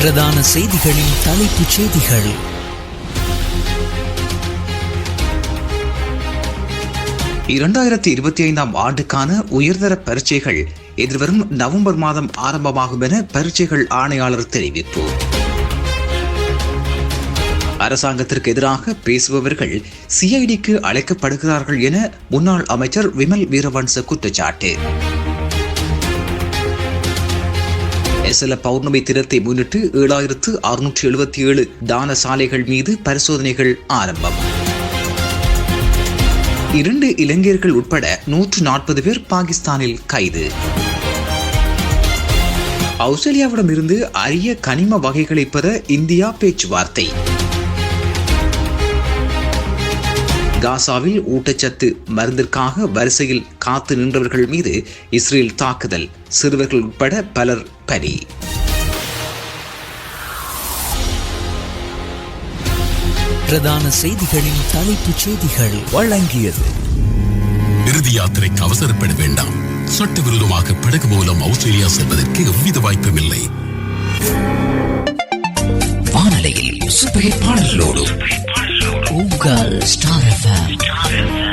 பிரதான செய்திகளின் தலைப்புச் செய்திகள். இரண்டாயிரத்தி 25 ஆண்டுக்கான உயர்தர பரீட்சைகள் எதிர்வரும் நவம்பர் மாதம் ஆரம்பமாகும் என பரீட்சைகள் ஆணையாளர் தெரிவிப்பு. அரசாங்கத்திற்கு எதிராக பேசுபவர்கள் சிஐடிக்கு அழைக்கப்படுகிறார்கள் என முன்னாள் அமைச்சர் விமல் வீரவன்ச குற்றச்சாட்டு. எசல பௌர்ணமி தினத்தை முன்னிட்டு 7677 தான சாலைகள் மீது பரிசோதனைகள் ஆரம்பம். 2 இலங்கையர்கள் உட்பட 140 பேர் பாகிஸ்தானில் கைது. ஆஸ்திரேலியாவிடமிருந்து அரிய கனிம வகைகளை பெற இந்தியா பேச்சுவார்த்தை. காசாவில் ஊட்டச்சத்து மருந்திற்காக வரிசையில் காத்து நின்றவர்கள் மீது இஸ்ரேல் தாக்குதல், சிறுவர்கள் உட்பட பலர் பலி. பிரதான செய்திகளின் தலைப்புச் செய்திகள் வழங்கியது. இறுதி யாத்திரைக்கு அவசரப்பட வேண்டாம். சட்டவிரோதமாக படகு மூலம் ஆஸ்திரேலியா செல்வதற்கு எவ்வித வாய்ப்பும் இல்லை. வானொலியில் சூப்பர் ஹிட் பாடல்களோடு உங்கள் ஸ்டார் FM.